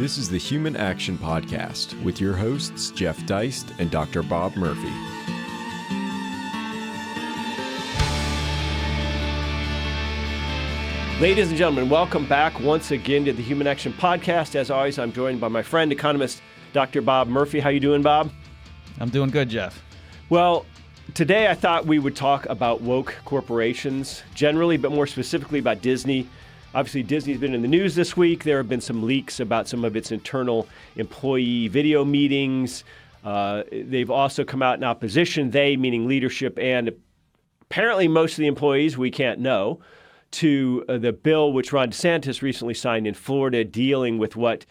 This is the Human Action Podcast with your hosts, Jeff Deist and Dr. Bob Murphy. Ladies and gentlemen, welcome back once again to the Human Action Podcast. As always, I'm joined by my friend, economist Dr. Bob Murphy. How you doing, Bob? I'm doing good, Jeff. Well, today I thought we would talk about woke corporations generally, but more specifically about Disney. Obviously, Disney's been in the news this week. There have been some leaks about some of its internal employee video meetings. They've also come out in opposition, they meaning leadership and apparently most of the employees, we can't know, to the bill which Ron DeSantis recently signed in Florida dealing with what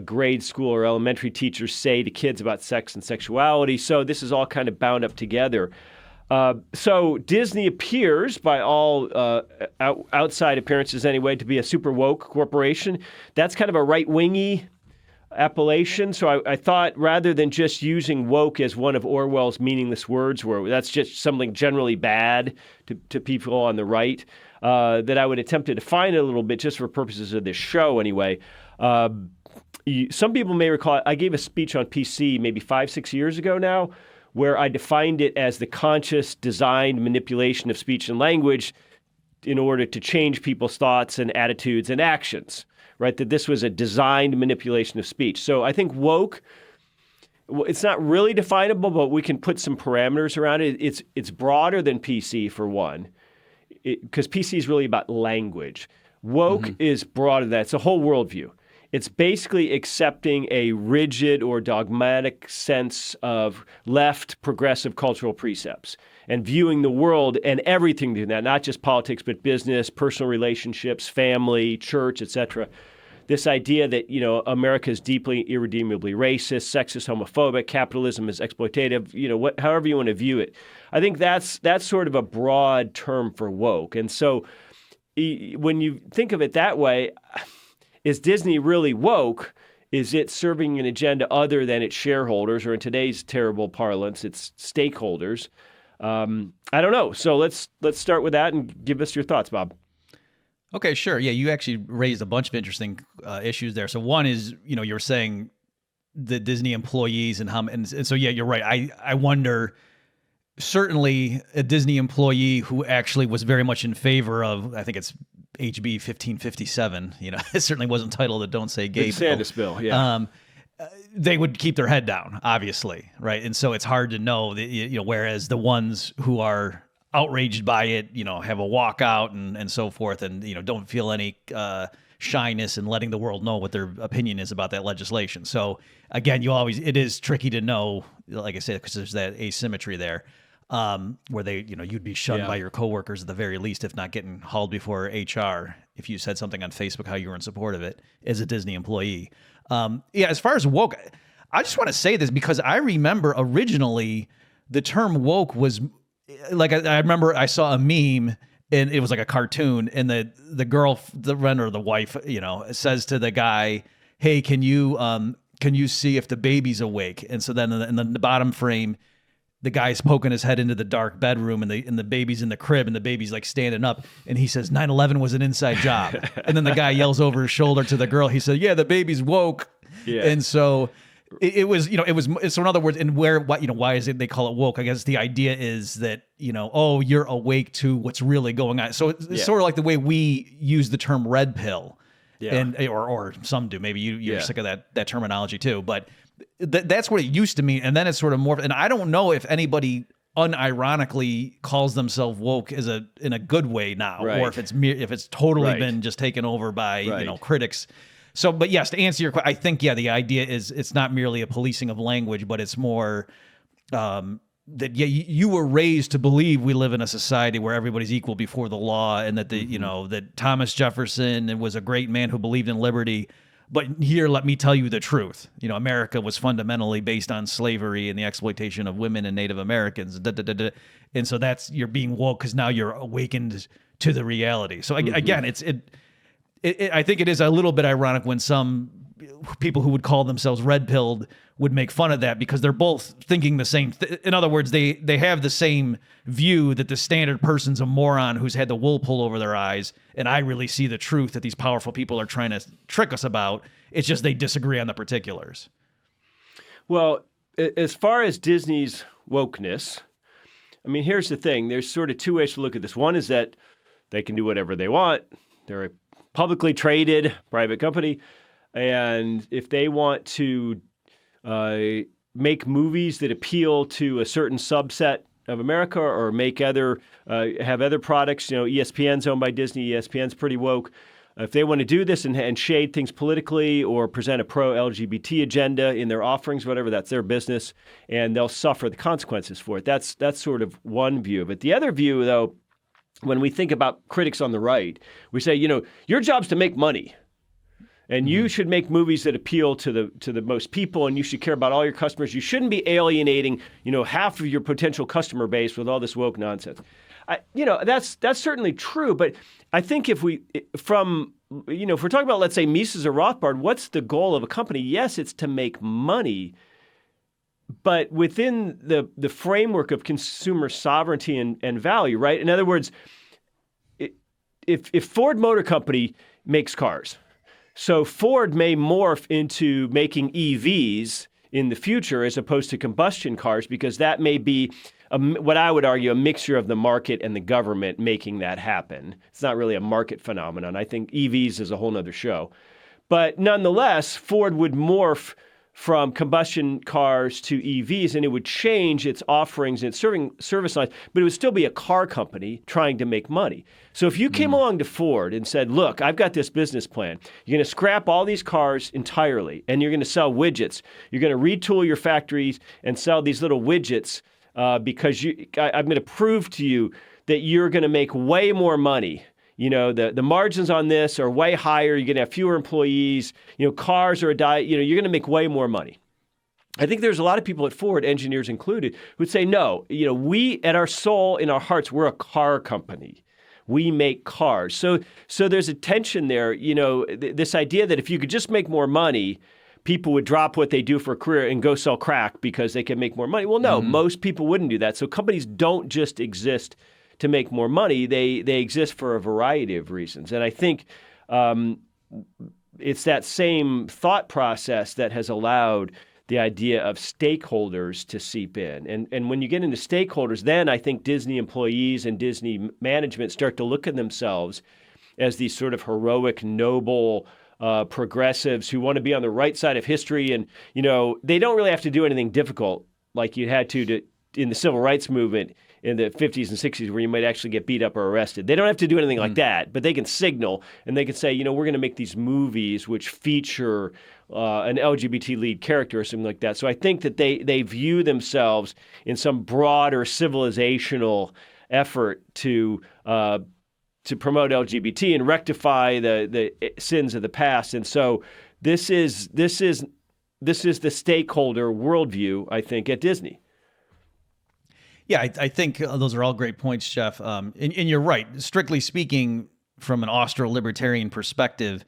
grade school or elementary teachers say to kids about sex and sexuality. So this is all kind of bound up together. So Disney appears, by all outside appearances anyway, to be a super woke corporation. That's kind of a right-wingy appellation. So I thought rather than just using woke as one of Orwell's meaningless words, where that's just something generally bad to people on the right, that I would attempt to define it a little bit just for purposes of this show anyway. Some people may recall I gave a speech on PC maybe 5-6 years ago now, where I defined it as the conscious, designed manipulation of speech and language in order to change people's thoughts and attitudes and actions, right? That this was a designed manipulation of speech. So I think woke, it's not really definable, but we can put some parameters around it. It's broader than PC for one, because PC is really about language. Woke is broader than that. It's a whole worldview. It's basically accepting a rigid or dogmatic sense of left progressive cultural precepts and viewing the world and everything through that, not just politics, but business, personal relationships, family, church, etc. This idea that, America is deeply, irredeemably racist, sexist, homophobic, capitalism is exploitative, however you want to view it. I think that's sort of a broad term for woke. And so when you think of it that way, is Disney really woke? Is it serving an agenda other than its shareholders, or in today's terrible parlance, its stakeholders? I don't know. So let's start with that and give us your thoughts, Bob. Okay, sure. Yeah, you actually raised a bunch of interesting issues there. So one is, you're saying the Disney employees and so yeah, you're right. I wonder, certainly a Disney employee who actually was very much in favor of, I think it's HB 1557, it certainly wasn't titled the Don't Say Gay bill. The Sandus bill, yeah. They would keep their head down, obviously, right? And so it's hard to know, whereas the ones who are outraged by it, have a walkout and so forth, and, don't feel any shyness in letting the world know what their opinion is about that legislation. So again, it is tricky to know, like I said, because there's that asymmetry there. Where you'd be shunned by your coworkers at the very least, if not getting hauled before HR if you said something on Facebook how you were in support of it as a Disney employee. As far as woke, I just want to say this because I remember originally the term woke was like, I remember I saw a meme and it was like a cartoon, and the girl, the renter, the wife, says to the guy, "Hey, can you see if the baby's awake?" And so then in the bottom frame, the guy's poking his head into the dark bedroom, and the baby's in the crib, and the baby's like standing up, and he says 9/11 was an inside job. And then the guy yells over his shoulder to the girl. He said, "Yeah, the baby's woke." Yeah. And so it was, so in other words, and why is it they call it woke? I guess the idea is that, you're awake to what's really going on. So it's sort of like the way we use the term red pill. Yeah. And or some do. Maybe you're sick of that terminology too, but that's what it used to mean, and then it's sort of more. And I don't know if anybody unironically calls themselves woke in a good way now, right, or if it's totally been just taken over by critics. So, but yes, to answer your question, I think the idea is it's not merely a policing of language, but it's more that you were raised to believe we live in a society where everybody's equal before the law, and that that Thomas Jefferson was a great man who believed in liberty. But here, let me tell you the truth. America was fundamentally based on slavery and the exploitation of women and Native Americans. And so you're being woke because now you're awakened to the reality. So again, I think it is a little bit ironic when some people who would call themselves red-pilled would make fun of that because they're both thinking the same. In other words, they have the same view that the standard person's a moron who's had the wool pulled over their eyes, and I really see the truth that these powerful people are trying to trick us about. It's just they disagree on the particulars. Well, as far as Disney's wokeness, I mean, here's the thing. There's sort of two ways to look at this. One is that they can do whatever they want. They're a publicly traded private company. And if they want to make movies that appeal to a certain subset of America or make have other products, ESPN's owned by Disney. ESPN's pretty woke. If they want to do this and shade things politically or present a pro-LGBT agenda in their offerings, whatever, that's their business, and they'll suffer the consequences for it. That's sort of one view of it. The other view, though, when we think about critics on the right, we say, your job's to make money. And you should make movies that appeal to the most people, and you should care about all your customers. You shouldn't be alienating, half of your potential customer base with all this woke nonsense. That's certainly true. But I think if we're talking about, let's say, Mises or Rothbard, what's the goal of a company? Yes, it's to make money, but within the framework of consumer sovereignty and value, right? In other words, if Ford Motor Company makes cars, so Ford may morph into making EVs in the future as opposed to combustion cars, because that may be what I would argue a mixture of the market and the government making that happen. It's not really a market phenomenon. I think EVs is a whole nother show. But nonetheless, Ford would morph from combustion cars to EVs, and it would change its offerings and its service lines, but it would still be a car company trying to make money. So if you came along to Ford and said, look, I've got this business plan. You're going to scrap all these cars entirely, and you're going to sell widgets. You're going to retool your factories and sell these little widgets because I'm going to prove to you that you're going to make way more money. The margins on this are way higher. You're going to have fewer employees. Cars are you're going to make way more money. I think there's a lot of people at Ford, engineers included, who'd say, no, we at our soul, in our hearts, we're a car company. We make cars. So there's a tension there. This idea that if you could just make more money, people would drop what they do for a career and go sell crack because they can make more money. Well, no, most people wouldn't do that. So companies don't just exist to make more money. They exist for a variety of reasons. And I think it's that same thought process that has allowed the idea of stakeholders to seep in. And when you get into stakeholders, then I think Disney employees and Disney management start to look at themselves as these sort of heroic, noble progressives who want to be on the right side of history. And, they don't really have to do anything difficult like you had to in the civil rights movement in the 50s and 60s, where you might actually get beat up or arrested. They don't have to do anything like that, but they can signal and they can say, we're going to make these movies which feature an LGBT lead character or something like that. So I think that they view themselves in some broader civilizational effort to promote LGBT and rectify the sins of the past. And so this is the stakeholder worldview, I think, at Disney. Yeah, I think those are all great points, Jeff. And you're right. Strictly speaking, from an Austro-libertarian perspective,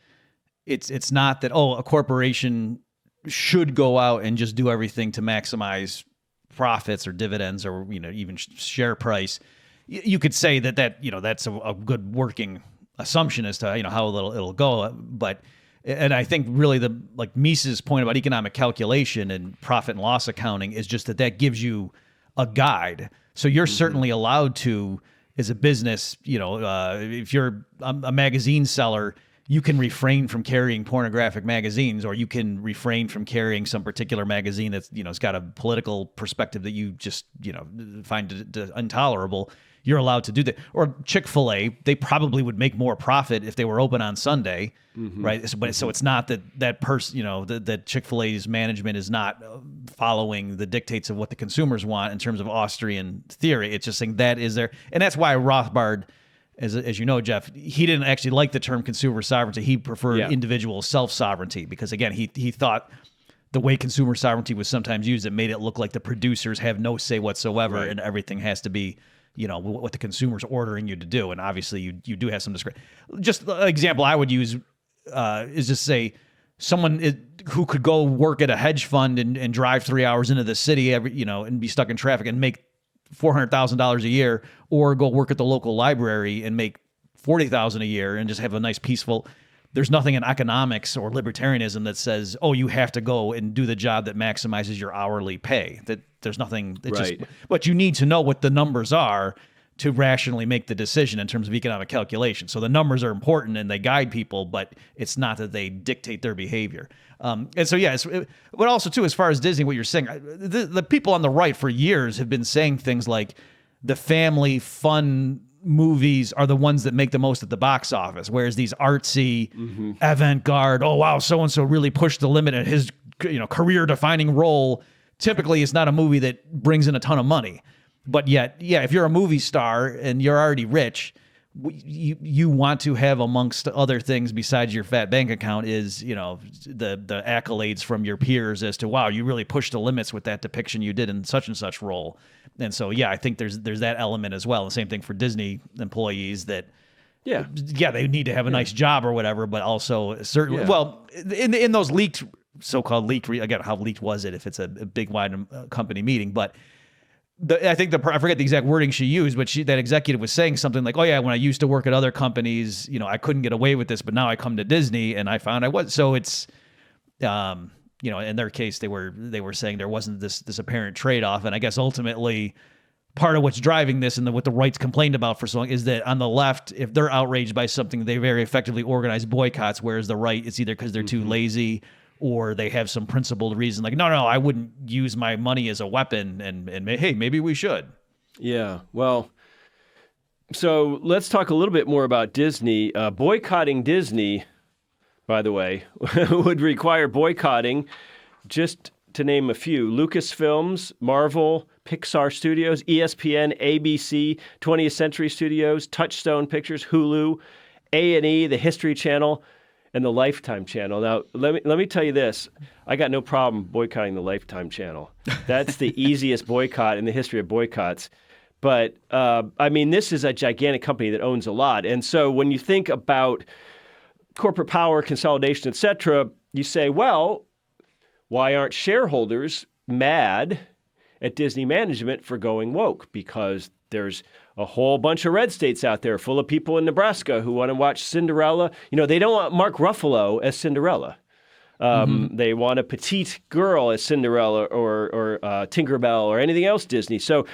it's not that, a corporation should go out and just do everything to maximize profits or dividends or even share price. You could say that that's a good working assumption as to how it'll go. And I think really like Mises' point about economic calculation and profit and loss accounting is just that gives you a guide. So you're certainly allowed to, as a business, if you're a magazine seller, you can refrain from carrying pornographic magazines, or you can refrain from carrying some particular magazine that's, it's got a political perspective that you just, find intolerable. You're allowed to do that. Or Chick-fil-A, they probably would make more profit if they were open on Sunday, right? So it's not that person, that Chick-fil-A's management is not following the dictates of what the consumers want in terms of Austrian theory. It's just saying that is there. And that's why Rothbard, as you know, Jeff, he didn't actually like the term consumer sovereignty. He preferred individual self-sovereignty because, again, he thought the way consumer sovereignty was sometimes used, it made it look like the producers have no say whatsoever, right, and everything has to be what the consumer's ordering you to do. And obviously you do have some discretion. Just an example I would use is just say who could go work at a hedge fund and drive 3 hours into the city and be stuck in traffic and make $400,000 a year, or go work at the local library and make $40,000 a year and just have a nice peaceful. There's nothing in economics or libertarianism that says, oh, you have to go and do the job that maximizes your hourly pay. That there's nothing. Right. But you need to know what the numbers are to rationally make the decision in terms of economic calculation. So the numbers are important and they guide people, but it's not that they dictate their behavior. And so, yeah, but also too, as far as Disney, what you're saying, the people on the right for years have been saying things like the family fun movies are the ones that make the most at the box office, whereas these artsy avant-garde, oh wow, so-and-so really pushed the limit at his career-defining role, typically is not a movie that brings in a ton of money. But yet, yeah, if you're a movie star and you're already rich, you want to have, amongst other things besides your fat bank account, is the accolades from your peers as to, wow, you really pushed the limits with that depiction you did in such and such role. And so, yeah, I think there's that element as well. The same thing for Disney employees that, yeah, they need to have a nice job or whatever, but also certainly, well, in those so-called leaked, again, how leaked was it if it's a big wide company meeting, but I think I forget the exact wording she used, but that executive was saying something like, oh yeah, when I used to work at other companies, I couldn't get away with this, but now I come to Disney and I found I was. So it's, in their case, they were saying there wasn't this apparent trade-off. And I guess ultimately part of what's driving this and what the right's complained about for so long is that on the left, if they're outraged by something, they very effectively organize boycotts, whereas the right, it's either because they're too lazy or they have some principled reason, like, no, I wouldn't use my money as a weapon, and hey, maybe we should. Yeah, well, so let's talk a little bit more about Disney. Boycotting Disney, by the way, would require boycotting, just to name a few, Lucasfilms, Marvel, Pixar Studios, ESPN, ABC, 20th Century Studios, Touchstone Pictures, Hulu, A&E, the History Channel, and the Lifetime Channel. Now, let me tell you this. I got no problem boycotting the Lifetime Channel. That's the easiest boycott in the history of boycotts. But, this is a gigantic company that owns a lot. And so when you think about corporate power, consolidation, et cetera, you say, well, why aren't shareholders mad at Disney management for going woke? Because there's a whole bunch of red states out there full of people in Nebraska who want to watch Cinderella. They don't want Mark Ruffalo as Cinderella. They want a petite girl as Cinderella or Tinkerbell or anything else Disney. So,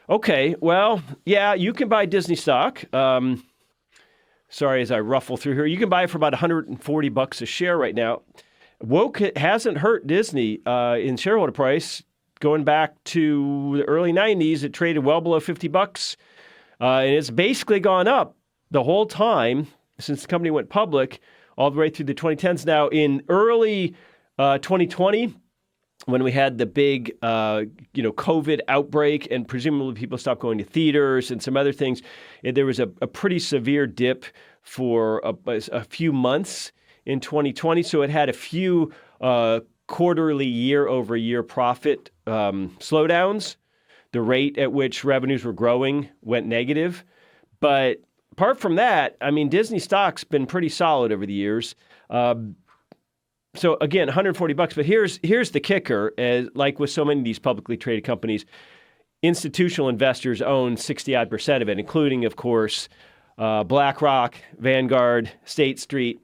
okay, well, yeah, you can buy Disney stock. Sorry, as I ruffle through here, you can buy it for about $140 a share right now. Woke hasn't hurt Disney in shareholder price. Going back to the early 90s, it traded well below $50. And it's basically gone up the whole time since the company went public, all the way through the 2010s. Now, in early 2020, when we had the big, COVID outbreak and presumably people stopped going to theaters and some other things, there was a pretty severe dip for a few months in 2020. So it had a few quarterly year-over-year profit slowdowns. The rate at which revenues were growing went negative. But apart from that, Disney stock's been pretty solid over the years. So again, $140. But here's the kicker. Like with so many of these publicly traded companies, institutional investors own 60-odd% of it, including, of course, BlackRock, Vanguard, State Street.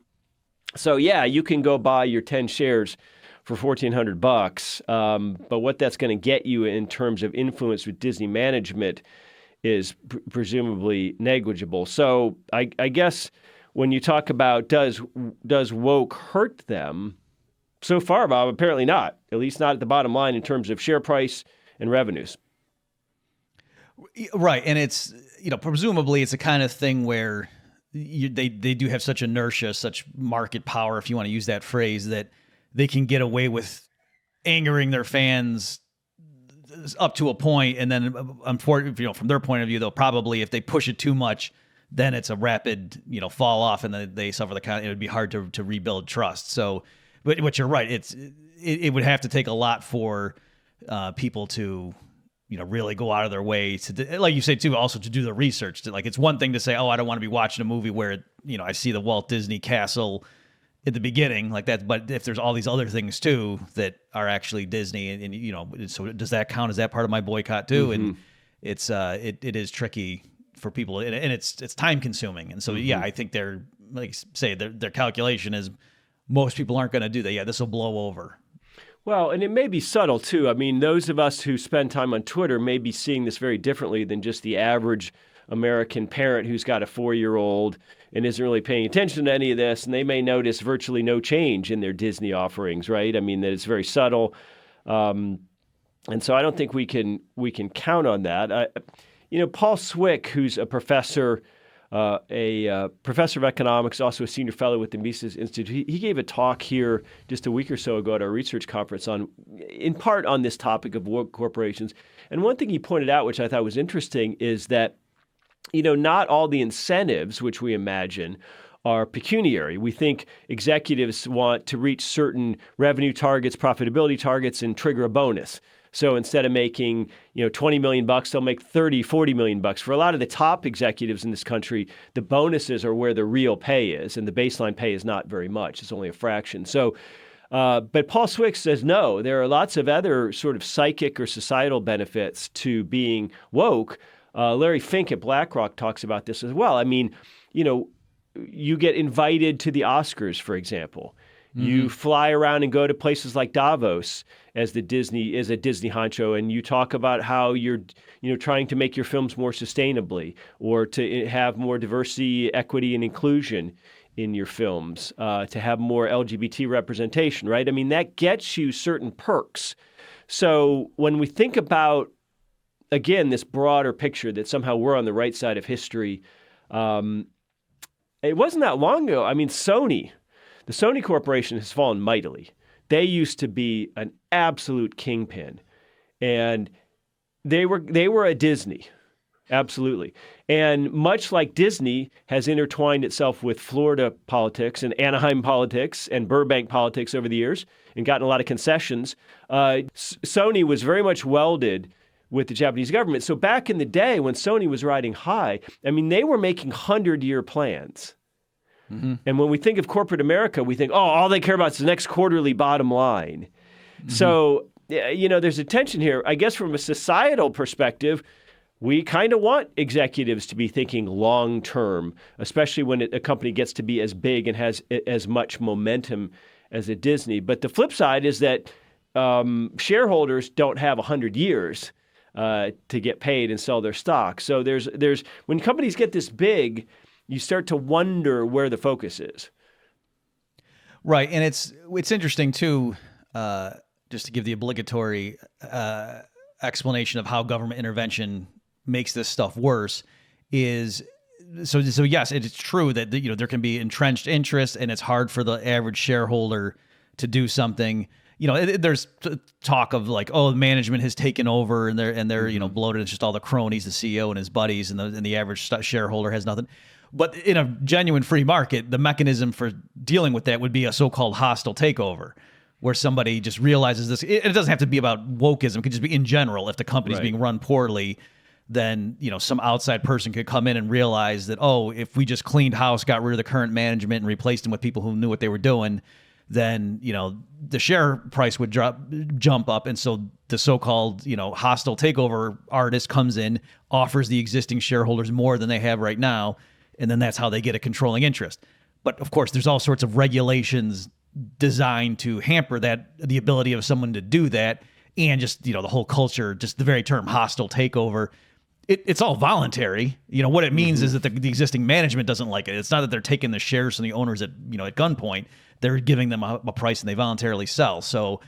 So yeah, you can go buy your 10 shares for $1,400. But what that's going to get you in terms of influence with Disney management is presumably negligible. So I guess when you talk about does woke hurt them, so far, Bob, apparently not, at least not at the bottom line in terms of share price and revenues. Right. And it's, presumably it's a kind of thing where they do have such inertia, such market power, if you want to use that phrase, that they can get away with angering their fans up to a point, and then, unfortunately, from their point of view, they'll probably, if they push it too much, then it's a rapid, fall off, and then they suffer it would be hard to rebuild trust. So, but you're right, it would have to take a lot for people to, really go out of their way to, like you say too, also to do the research. It's one thing to say, oh, I don't want to be watching a movie where, I see the Walt Disney castle at the beginning like that. But if there's all these other things too that are actually Disney, and so does that count? Is that part of my boycott too? And it's it is tricky for people, and it's time consuming. And so yeah, I think they're like say their calculation is most people aren't going to do that. Yeah, this will blow over. Well, and it may be subtle too. I mean, those of us who spend time on Twitter may be seeing this very differently than just the average American parent who's got a 4-year-old and isn't really paying attention to any of this, and they may notice virtually no change in their Disney offerings, right? I mean, that it's very subtle, and so I don't think we can count on that. Paul Swick, who's a professor of economics, also a senior fellow with the Mises Institute, he gave a talk here just a week or so ago at our research conference in part on this topic of woke corporations. And one thing he pointed out, which I thought was interesting, is that not all the incentives, which we imagine, are pecuniary. We think executives want to reach certain revenue targets, profitability targets, and trigger a bonus. So instead of making, $20 million, they'll make $30, $40 million. For a lot of the top executives in this country, the bonuses are where the real pay is, and the baseline pay is not very much. It's only a fraction. So, but Paul Swick says, no, there are lots of other sort of psychic or societal benefits to being woke. Larry Fink at BlackRock talks about this as well. I mean, you get invited to the Oscars, for example. You fly around and go to places like Davos as a Disney honcho, and you talk about how you're trying to make your films more sustainably or to have more diversity, equity, and inclusion in your films, to have more LGBT representation, right? I mean, that gets you certain perks. So when we think about, again, this broader picture that somehow we're on the right side of history, it wasn't that long ago. I mean, the Sony Corporation has fallen mightily. They used to be an absolute kingpin, and they were a Disney, absolutely. And much like Disney has intertwined itself with Florida politics and Anaheim politics and Burbank politics over the years and gotten a lot of concessions, Sony was very much welded with the Japanese government. So back in the day when Sony was riding high, I mean, they were making 100-year plans. And when we think of corporate America, we think, all they care about is the next quarterly bottom line. So, there's a tension here. I guess from a societal perspective, we kind of want executives to be thinking long term, especially when a company gets to be as big and has as much momentum as a Disney. But the flip side is that shareholders don't have 100 years to get paid and sell their stock. So there's when companies get this big, you start to wonder where the focus is. Right. And it's interesting, too, just to give the obligatory explanation of how government intervention makes this stuff worse is so yes, it is true that there can be entrenched interest and it's hard for the average shareholder to do something. There's talk of like, management has taken over and they're bloated. It's just all the cronies, the CEO and his buddies, and the average shareholder has nothing. But in a genuine free market, the mechanism for dealing with that would be a so-called hostile takeover, where somebody just realizes this. It doesn't have to be about wokeism. It could just be in general. If the company's being run poorly, then some outside person could come in and realize that, if we just cleaned house, got rid of the current management, and replaced them with people who knew what they were doing, then the share price would jump up. And so the so-called hostile takeover artist comes in, offers the existing shareholders more than they have right now. And then that's how they get a controlling interest. But of course, there's all sorts of regulations designed to hamper the ability of someone to do that. And just, the whole culture, just the very term hostile takeover, it's all voluntary. What it means is that the existing management doesn't like it. It's not that they're taking the shares from the owners at gunpoint. They're giving them a price and they voluntarily sell. So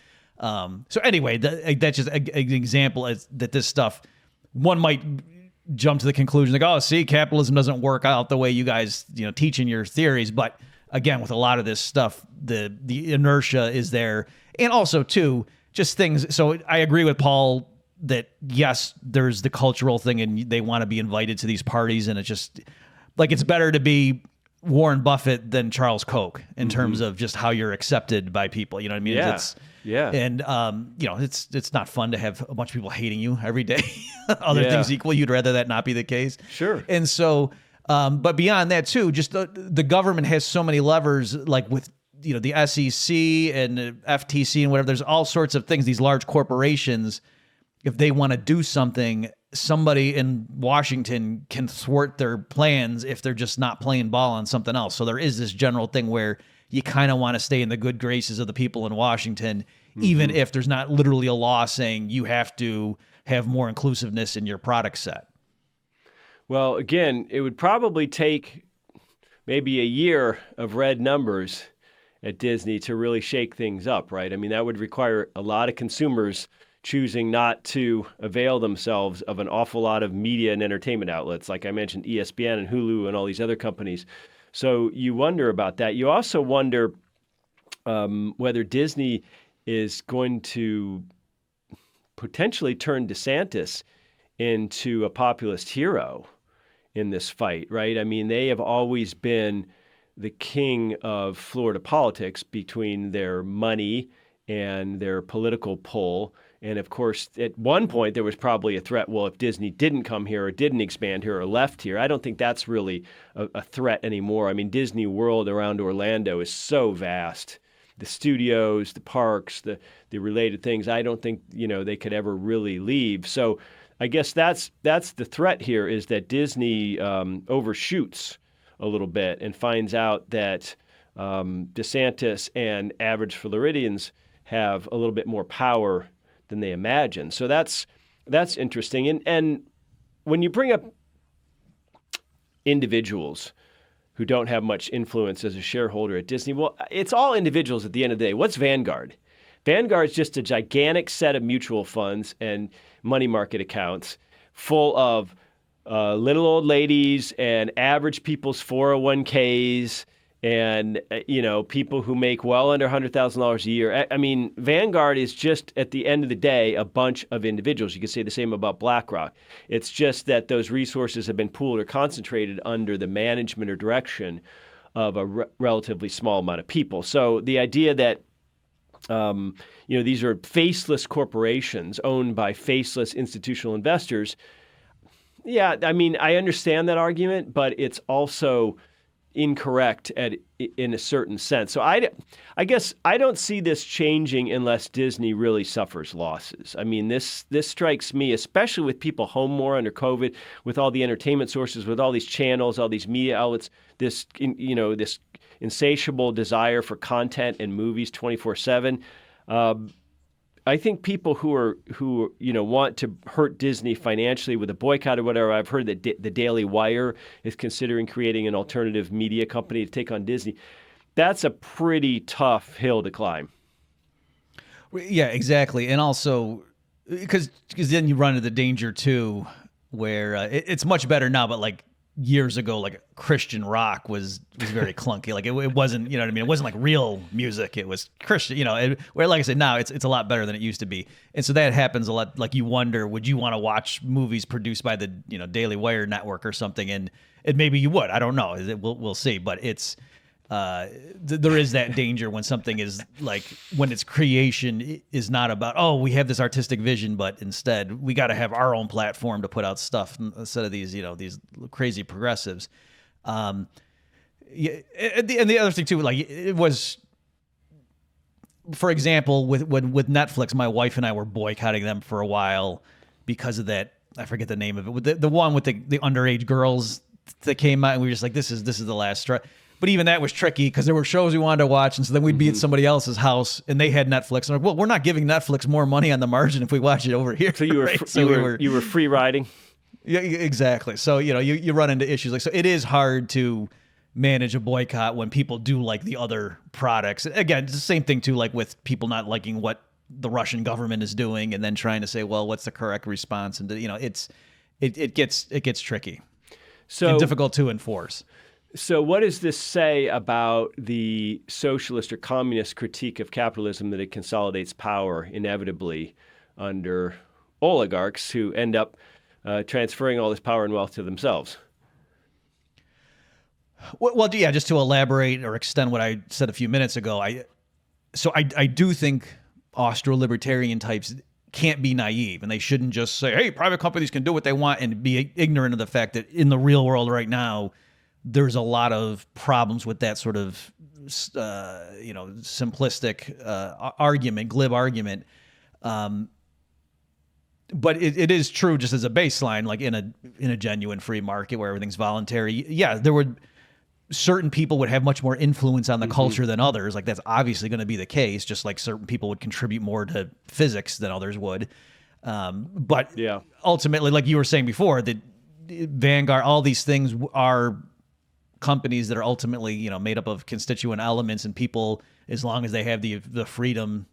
anyway, that's just an example that this stuff, one might jump to the conclusion like, see, capitalism doesn't work out the way you guys, teach in your theories. But again, with a lot of this stuff, the inertia is there. And also too, just things. So I agree with Paul that yes, there's the cultural thing and they want to be invited to these parties. And it's just like, it's better to be Warren Buffett than Charles Koch in terms of just how you're accepted by people. You know what I mean? Yeah. And, it's not fun to have a bunch of people hating you every day. Other things equal, you'd rather that not be the case. Sure. And so, but beyond that too, just the government has so many levers, like with the SEC and the FTC and whatever, there's all sorts of things, these large corporations, if they want to do something, somebody in Washington can thwart their plans if they're just not playing ball on something else. So there is this general thing where you kind of want to stay in the good graces of the people in Washington, even if there's not literally a law saying you have to have more inclusiveness in your product set. Well, again, it would probably take maybe a year of red numbers at Disney to really shake things up, right? I mean, that would require a lot of consumers choosing not to avail themselves of an awful lot of media and entertainment outlets, like I mentioned, ESPN and Hulu and all these other companies. So you wonder about that. You also wonder whether Disney is going to potentially turn DeSantis into a populist hero in this fight, right? I mean, they have always been the king of Florida politics between their money and their political pull. And of course, at one point, there was probably a threat, well, if Disney didn't come here or didn't expand here or left here. I don't think that's really a threat anymore. I mean, Disney World around Orlando is so vast. The studios, the parks, the related things, I don't think, they could ever really leave. So I guess that's the threat here, is that Disney overshoots a little bit and finds out that DeSantis and average Floridians have a little bit more power than they imagine. So that's interesting. And when you bring up individuals who don't have much influence as a shareholder at Disney, well, it's all individuals at the end of the day. What's Vanguard? Vanguard's just a gigantic set of mutual funds and money market accounts full of little old ladies and average people's 401ks and, people who make well under $100,000 a year. I mean, Vanguard is just, at the end of the day, a bunch of individuals. You could say the same about BlackRock. It's just that those resources have been pooled or concentrated under the management or direction of a relatively small amount of people. So the idea that these are faceless corporations owned by faceless institutional investors. Yeah, I mean, I understand that argument, but it's also incorrect in a certain sense. So I guess I don't see this changing unless Disney really suffers losses. I mean, this strikes me, especially with people home more under COVID, with all the entertainment sources, with all these channels, all these media outlets, this insatiable desire for content and movies 24/7. I think people who want to hurt Disney financially with a boycott or whatever. I've heard that the Daily Wire is considering creating an alternative media company to take on Disney. That's a pretty tough hill to climb. Yeah, exactly. And also because then you run into the danger too, where it's much better now, but like years ago, like Christian rock was very clunky. Like it wasn't, it wasn't like real music. It was Christian, where, like I said, now it's a lot better than it used to be. And so that happens a lot. Like you wonder, would you want to watch movies produced by the, Daily Wire network or something? And maybe you would, I don't know. We'll see. But it's, there is that danger when something is like, when its creation is not about, oh, we have this artistic vision, but instead we got to have our own platform to put out stuff instead of these, these crazy progressives. And the other thing too, like it was, for example, with Netflix, my wife and I were boycotting them for a while because of that. I forget the name of it. With the one with the underage girls that came out, and we were just like, this is the last straw. But even that was tricky because there were shows we wanted to watch, and so then we'd be at somebody else's house, and they had Netflix. And I'm like, well, we're not giving Netflix more money on the margin if we watch it over here. So you were right? you were free riding. Yeah, exactly. So you run into issues like, so it is hard to manage a boycott when people do like the other products. Again, it's the same thing too, like with people not liking what the Russian government is doing, and then trying to say, well, what's the correct response? And it gets tricky, and difficult to enforce. So what does this say about the socialist or communist critique of capitalism, that it consolidates power inevitably under oligarchs who end up transferring all this power and wealth to themselves? Well, yeah, just to elaborate or extend what I said a few minutes ago, I do think Austro-libertarian types can't be naive, and they shouldn't just say, hey, private companies can do what they want, and be ignorant of the fact that in the real world right now, there's a lot of problems with that sort of, simplistic argument, glib argument. But it is true, just as a baseline, like in a genuine free market where everything's voluntary. Yeah, certain people would have much more influence on the culture than others. Like that's obviously going to be the case, just like certain people would contribute more to physics than others would. But ultimately, like you were saying before, that Vanguard, all these things are companies that are ultimately, made up of constituent elements, and people, as long as they have the freedom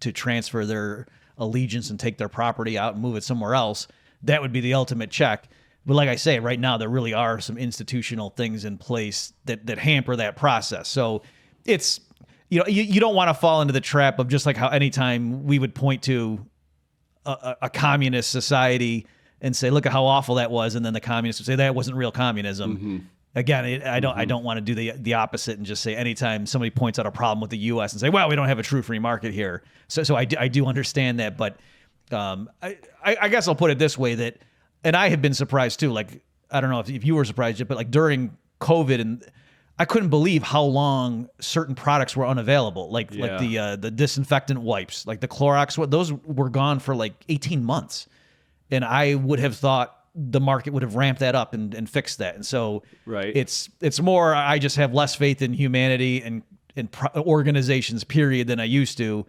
to transfer their allegiance and take their property out and move it somewhere else, that would be the ultimate check. But like I say, right now, there really are some institutional things in place that hamper that process. So it's, you don't want to fall into the trap of just like how anytime we would point to a communist society and say, look at how awful that was. And then the communists would say that wasn't real communism. Again, I don't want to do the opposite and just say anytime somebody points out a problem with the U.S. and say, well, we don't have a true free market here. So I do understand that. But I guess I'll put it this way, that, and I have been surprised too. Like, I don't know if you were surprised, but like during COVID, and I couldn't believe how long certain products were unavailable. Like the disinfectant wipes, like the Clorox, those were gone for like 18 months. And I would have thought the market would have ramped that up and fixed that. And so it's more, I just have less faith in humanity and organizations, period, than I used to.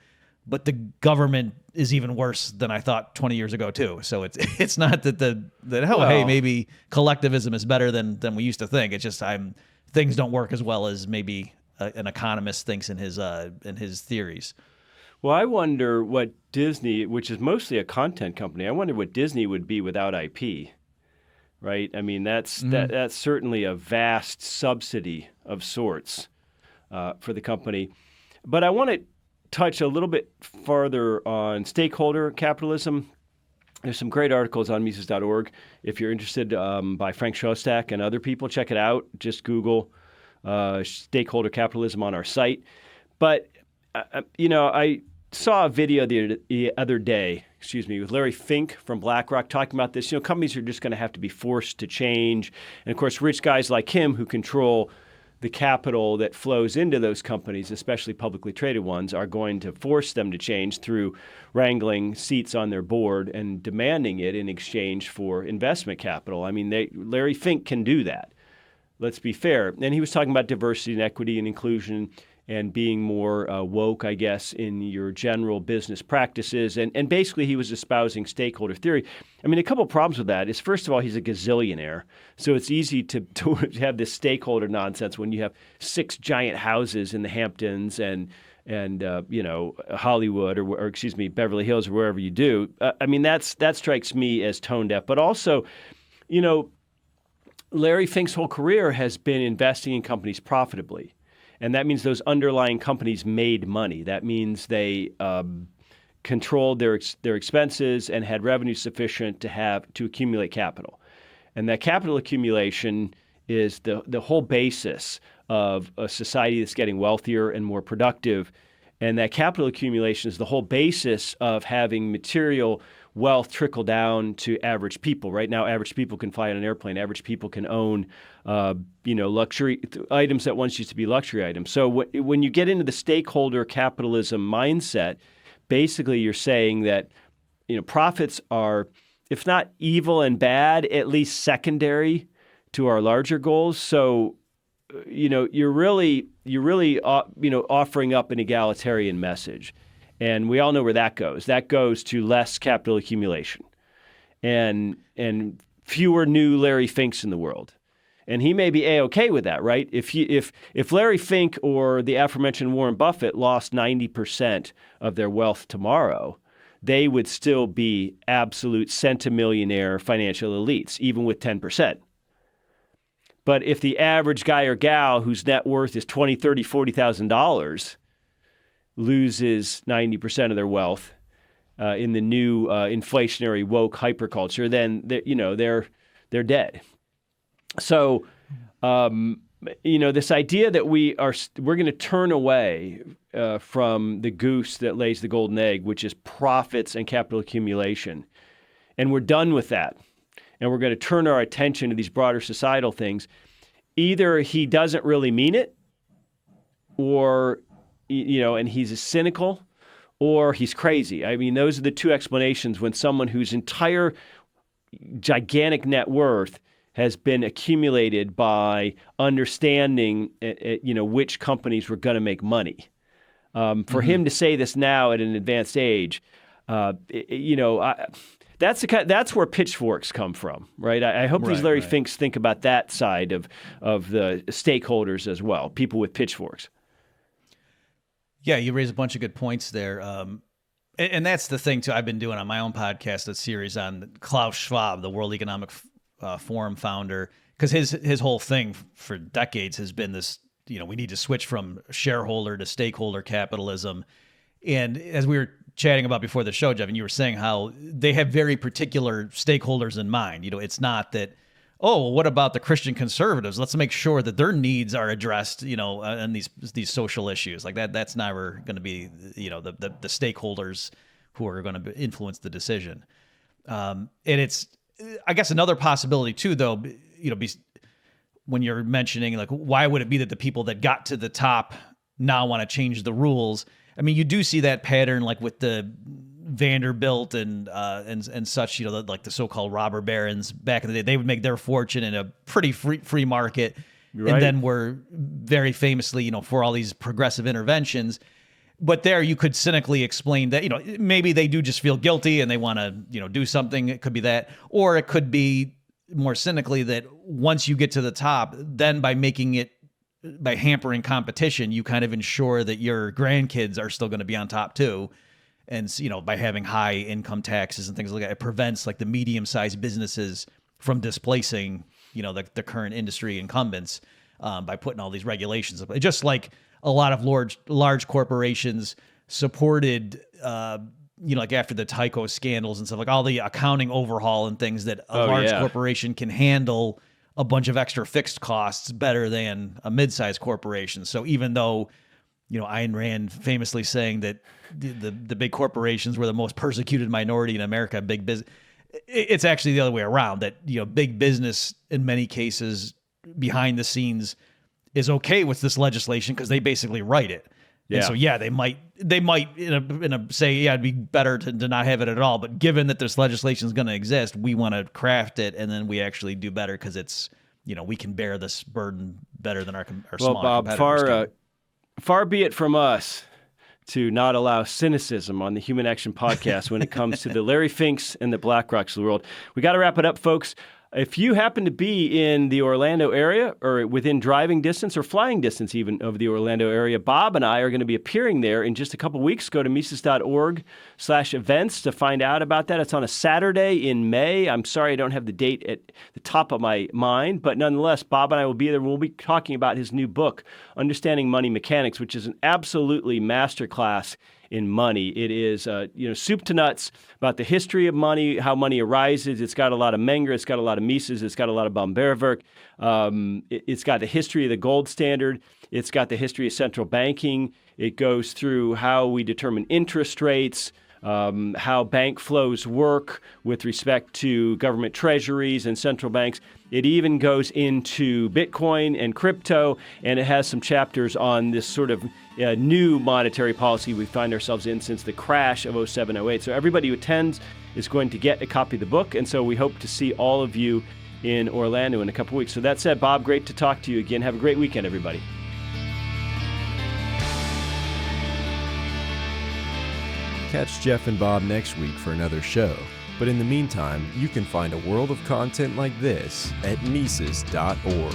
But the government is even worse than I thought 20 years ago too. So it's not that hey, maybe collectivism is better than we used to think. It's just things don't work as well as maybe an economist thinks in his theories. Well, I wonder what Disney, which is mostly a content company, I wonder what Disney would be without IP, right? I mean, that's certainly a vast subsidy of sorts for the company. But I want to touch a little bit farther on stakeholder capitalism. There's some great articles on Mises.org. If you're interested, by Frank Shostak and other people, check it out. Just Google stakeholder capitalism on our site. But I saw a video the other day, with Larry Fink from BlackRock talking about this. Companies are just going to have to be forced to change. And of course, rich guys like him who control the capital that flows into those companies, especially publicly traded ones, are going to force them to change through wrangling seats on their board and demanding it in exchange for investment capital. I mean, Larry Fink can do that. Let's be fair. And he was talking about diversity and equity and inclusion and being more woke, I guess, in your general business practices. And basically, he was espousing stakeholder theory. I mean, a couple of problems with that is, first of all, he's a gazillionaire. So it's easy to have this stakeholder nonsense when you have 6 giant houses in the Hamptons and Hollywood or Beverly Hills or wherever you do. I mean, that strikes me as tone deaf. But also, Larry Fink's whole career has been investing in companies profitably. And that means those underlying companies made money. That means they controlled their expenses and had revenue sufficient to accumulate capital. And that capital accumulation is the whole basis of a society that's getting wealthier and more productive. And that capital accumulation is the whole basis of having material wealth trickle down to average people. Right now, average people can fly on an airplane. Average people can own, luxury items that once used to be luxury items. So when you get into the stakeholder capitalism mindset, basically you're saying that, profits are, if not evil and bad, at least secondary to our larger goals. So, you're really offering up an egalitarian message. And we all know where that goes. That goes to less capital accumulation and fewer new Larry Finks in the world. And he may be A-okay with that, right? If Larry Fink or the aforementioned Warren Buffett lost 90% of their wealth tomorrow, they would still be absolute centimillionaire financial elites, even with 10%. But if the average guy or gal whose net worth is $20,000, $30,000, $40,000 loses 90% of their wealth in the new inflationary woke hyperculture, then they're dead. So, this idea that we're going to turn away from the goose that lays the golden egg, which is profits and capital accumulation, and we're done with that, and we're going to turn our attention to these broader societal things, either he doesn't really mean it, or, and he's cynical, or he's crazy. I mean, those are the two explanations when someone whose entire gigantic net worth has been accumulated by understanding, which companies were going to make money. For him to say this now at an advanced age, that's where pitchforks come from, right? I hope these Larry Finks think about that side of the stakeholders as well, people with pitchforks. Yeah, you raise a bunch of good points there. And that's the thing, too. I've been doing on my own podcast a series on Klaus Schwab, the World Economic Forum founder, because his whole thing for decades has been this, we need to switch from shareholder to stakeholder capitalism. And as we were chatting about before the show, Jeff, and you were saying how they have very particular stakeholders in mind. It's not that, what about the Christian conservatives? Let's make sure that their needs are addressed, and these social issues like that. That's never going to be, the stakeholders who are going to influence the decision. And it's, I guess, another possibility too, though, when you're mentioning like, why would it be that the people that got to the top now want to change the rules? I mean, you do see that pattern, like with the Vanderbilt and such, like the so-called robber barons back in the day. They would make their fortune in a pretty free market, right. And then were very famously, for all these progressive interventions. But there, you could cynically explain that, maybe they do just feel guilty and they want to, do something. It could be that, or it could be more cynically that once you get to the top, then by hampering competition, you kind of ensure that your grandkids are still going to be on top too. And, by having high income taxes and things like that, it prevents like the medium-sized businesses from displacing, the current industry incumbents by putting all these regulations up. Just like a lot of large corporations supported, like after the Tyco scandals and stuff, like all the accounting overhaul and things that a large corporation can handle a bunch of extra fixed costs better than a mid-sized corporation. So even though, Ayn Rand famously saying that the big corporations were the most persecuted minority in America, big business, it's actually the other way around, that, big business in many cases behind the scenes is okay with this legislation because they basically write it. Yeah. And so, they might say, it'd be better to not have it at all. But given that this legislation is going to exist, we want to craft it, and then we actually do better because it's, we can bear this burden better than our smaller competitors. Far be it from us to not allow cynicism on the Human Action Podcast when it comes to the Larry Finks and the BlackRocks of the world. We got to wrap it up, folks. If you happen to be in the Orlando area or within driving distance or flying distance even of the Orlando area, Bob and I are going to be appearing there in just a couple weeks. Go to Mises.org/events to find out about that. It's on a Saturday in May. I'm sorry I don't have the date at the top of my mind, but nonetheless, Bob and I will be there. We'll be talking about his new book, Understanding Money Mechanics, which is an absolutely masterclass in money. It is, soup to nuts about the history of money, how money arises. It's got a lot of Menger, it's got a lot of Mises, it's got a lot of Baumberwerk. It's got the history of the gold standard. It's got the history of central banking. It goes through how we determine interest rates, how bank flows work with respect to government treasuries and central banks. It even goes into Bitcoin and crypto, and it has some chapters on this sort of new monetary policy we find ourselves in since the crash of 07-08. So everybody who attends is going to get a copy of the book, and so we hope to see all of you in Orlando in a couple weeks. So that said, Bob, great to talk to you again. Have a great weekend, everybody. Catch Jeff and Bob next week for another show. But in the meantime, you can find a world of content like this at Mises.org.